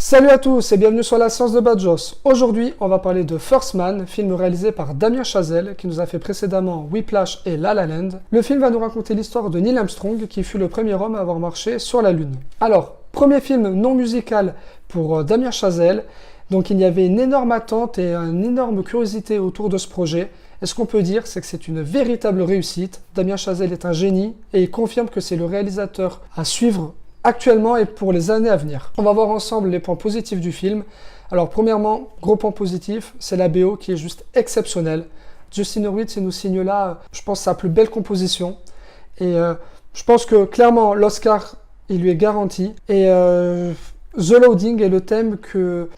Salut à tous et bienvenue sur la science de Badjoss. Aujourd'hui, on va parler de First Man, film réalisé par Damien Chazelle, qui nous a fait précédemment Whiplash et La La Land. Le film va nous raconter l'histoire de Neil Armstrong, qui fut le premier homme à avoir marché sur la Lune. Alors, premier film non musical pour Damien Chazelle, donc il y avait une énorme attente et une énorme curiosité autour de ce projet. Et ce qu'on peut dire, c'est que c'est une véritable réussite. Damien Chazelle est un génie et il confirme que c'est le réalisateur à suivre actuellement et pour les années à venir. On va voir ensemble les points positifs du film. Alors premièrement, gros point positif, c'est la BO qui est juste exceptionnelle. Justin Hurwitz nous signe là, je pense, sa plus belle composition. Et je pense que clairement, l'Oscar, il lui est garanti. Et The Loading est le thème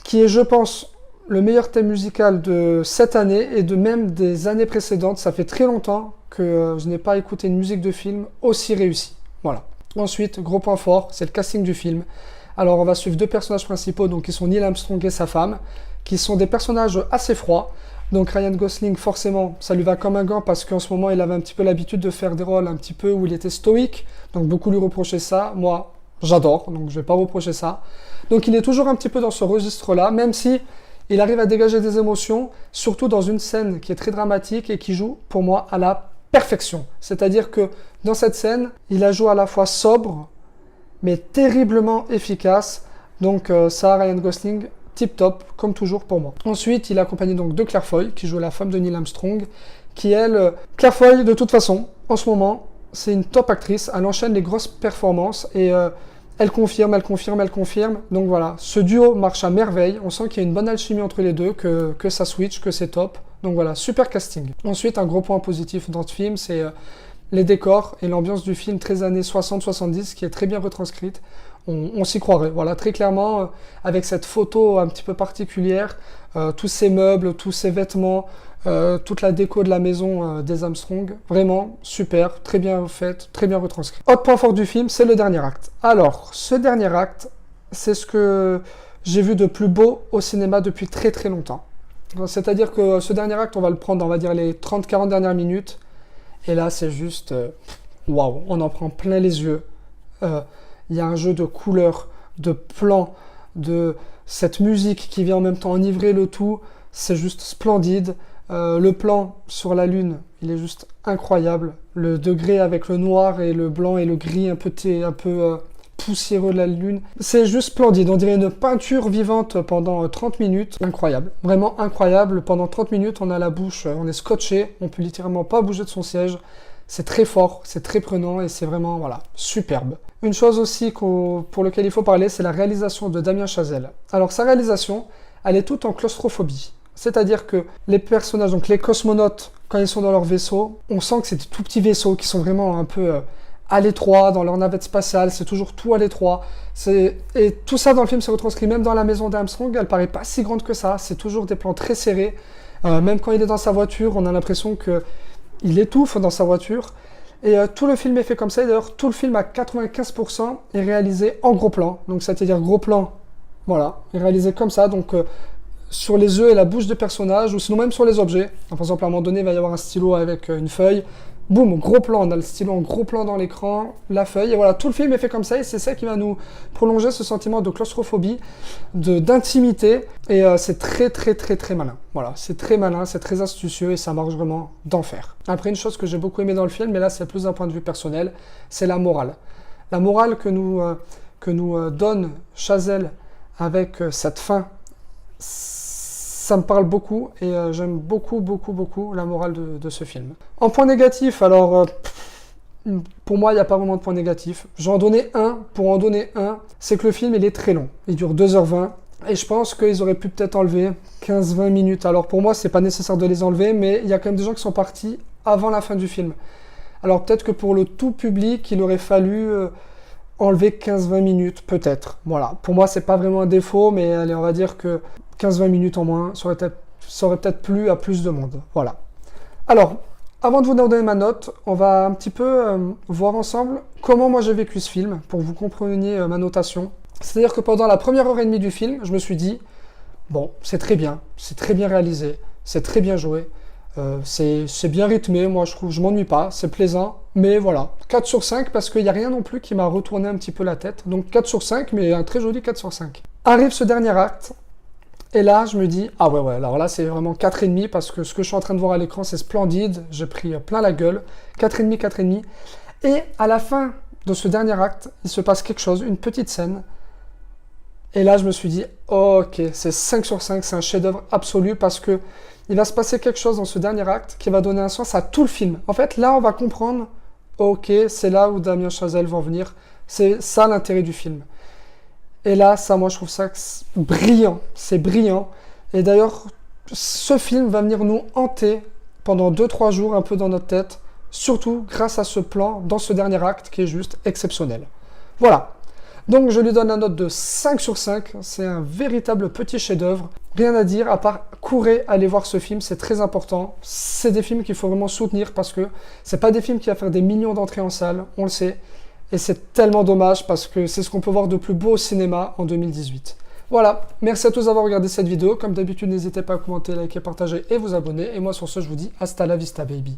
qui est, je pense, le meilleur thème musical de cette année et de même des années précédentes. Ça fait très longtemps que je n'ai pas écouté une musique de film aussi réussie. Voilà. Ensuite, gros point fort, c'est le casting du film. Alors on va suivre deux personnages principaux, donc qui sont Neil Armstrong et sa femme, qui sont des personnages assez froids. Donc Ryan Gosling, forcément, ça lui va comme un gant parce qu'en ce moment, il avait un petit peu l'habitude de faire des rôles un petit peu où il était stoïque. Donc beaucoup lui reprochaient ça. Moi, j'adore, donc je vais pas reprocher ça. Donc il est toujours un petit peu dans ce registre-là, même si il arrive à dégager des émotions, surtout dans une scène qui est très dramatique et qui joue, pour moi, à la perfection. C'est-à-dire que dans cette scène, il a joué à la fois sobre, mais terriblement efficace. Donc ça, Ryan Gosling, tip top, comme toujours pour moi. Ensuite, il est accompagné donc de Claire Foy, qui joue la femme de Neil Armstrong, qui elle, Claire Foy, de toute façon, en ce moment, c'est une top actrice. Elle enchaîne les grosses performances et elle confirme. Donc voilà, ce duo marche à merveille. On sent qu'il y a une bonne alchimie entre les deux, que ça switch, que c'est top. Donc voilà, super casting. Ensuite, un gros point positif dans ce film, c'est les décors et l'ambiance du film très années 60-70 qui est très bien retranscrite. On s'y croirait, voilà, très clairement, avec cette photo un petit peu particulière, tous ces meubles, tous ces vêtements, toute la déco de la maison des Armstrong, vraiment super, très bien faite, très bien retranscrit. Autre point fort du film, c'est le dernier acte. Alors, ce dernier acte, c'est ce que j'ai vu de plus beau au cinéma depuis très très longtemps. C'est-à-dire que ce dernier acte, on va le prendre, on va dire, les 30-40 dernières minutes. Et là, c'est juste... waouh, on en prend plein les yeux. Il y a un jeu de couleurs, de plans, de cette musique qui vient en même temps enivrer le tout. C'est juste splendide. Le plan sur la Lune, il est juste incroyable. Le degré avec le noir et le blanc et le gris un peu poussiéreux de la Lune. C'est juste splendide, on dirait une peinture vivante pendant 30 minutes. Incroyable, vraiment incroyable. Pendant 30 minutes, on a la bouche, on est scotché, on peut littéralement pas bouger de son siège. C'est très fort, c'est très prenant et c'est vraiment, voilà, superbe. Une chose aussi pour laquelle il faut parler, c'est la réalisation de Damien Chazelle. Alors sa réalisation, elle est toute en claustrophobie. C'est-à-dire que les personnages, donc les cosmonautes, quand ils sont dans leur vaisseau, on sent que c'est des tout petits vaisseaux qui sont vraiment un peu... à l'étroit, dans leur navette spatiale, c'est toujours tout à l'étroit. Et tout ça dans le film se retranscrit même dans la maison d'Armstrong, elle paraît pas si grande que ça, c'est toujours des plans très serrés. Même quand il est dans sa voiture, on a l'impression qu'il étouffe dans sa voiture. Et tout le film est fait comme ça, et d'ailleurs tout le film à 95% est réalisé en gros plan. Donc c'est-à-dire gros plan, voilà, est réalisé comme ça, donc sur les yeux et la bouche des personnages, ou sinon même sur les objets. Par exemple, à un moment donné, il va y avoir un stylo avec une feuille. Boum, gros plan, on a le stylo en gros plan dans l'écran, la feuille, et voilà, tout le film est fait comme ça, et c'est ça qui va nous prolonger ce sentiment de claustrophobie, d'intimité, et c'est très très très très malin. Voilà, c'est très malin, c'est très astucieux, et ça marche vraiment d'enfer. Après, une chose que j'ai beaucoup aimé dans le film, mais là c'est plus d'un point de vue personnel, c'est la morale. La morale que nous donne Chazelle avec cette fin, ça me parle beaucoup et j'aime beaucoup la morale de ce film. En point négatif, alors pour moi il n'y a pas vraiment de point négatif. Je vais en donner un, pour en donner un, c'est que le film il est très long. Il dure 2h20 et je pense qu'ils auraient pu peut-être enlever 15-20 minutes. Alors pour moi c'est pas nécessaire de les enlever, mais il y a quand même des gens qui sont partis avant la fin du film. Alors peut-être que pour le tout public il aurait fallu... enlever 15-20 minutes, peut-être. Voilà. Pour moi, c'est pas vraiment un défaut, mais allez, on va dire que 15-20 minutes en moins, ça aurait peut-être plu à plus de monde. Voilà. Alors, avant de vous donner ma note, on va un petit peu voir ensemble comment moi j'ai vécu ce film, pour que vous compreniez ma notation. C'est-à-dire que pendant la première heure et demie du film, je me suis dit, bon, c'est très bien réalisé, c'est très bien joué, c'est bien rythmé, moi je trouve, je m'ennuie pas, c'est plaisant, mais voilà, 4/5 parce qu'il n'y a rien non plus qui m'a retourné un petit peu la tête, donc 4/5, mais un très joli 4/5. Arrive ce dernier acte, et là, je me dis, ah ouais, alors là, c'est vraiment 4,5 parce que ce que je suis en train de voir à l'écran, c'est splendide. J'ai pris plein la gueule. 4,5, 4,5. Et à la fin de ce dernier acte, il se passe quelque chose, une petite scène. Et là, je me suis dit, ok, c'est 5 sur 5, c'est un chef-d'œuvre absolu parce que il va se passer quelque chose dans ce dernier acte qui va donner un sens à tout le film. En fait, là, on va comprendre, ok, c'est là où Damien Chazelle va en venir. C'est ça l'intérêt du film. Et là, ça, moi, je trouve ça brillant. C'est brillant. Et d'ailleurs, ce film va venir nous hanter pendant 2-3 jours un peu dans notre tête, surtout grâce à ce plan dans ce dernier acte qui est juste exceptionnel. Voilà. Donc, je lui donne la note de 5 sur 5. C'est un véritable petit chef-d'œuvre. Rien à dire, à part courez, allez voir ce film, c'est très important. C'est des films qu'il faut vraiment soutenir parce que c'est pas des films qui vont faire des millions d'entrées en salle, on le sait. Et c'est tellement dommage parce que c'est ce qu'on peut voir de plus beau au cinéma en 2018. Voilà, merci à tous d'avoir regardé cette vidéo. Comme d'habitude, n'hésitez pas à commenter, liker, partager et vous abonner. Et moi sur ce, je vous dis hasta la vista baby.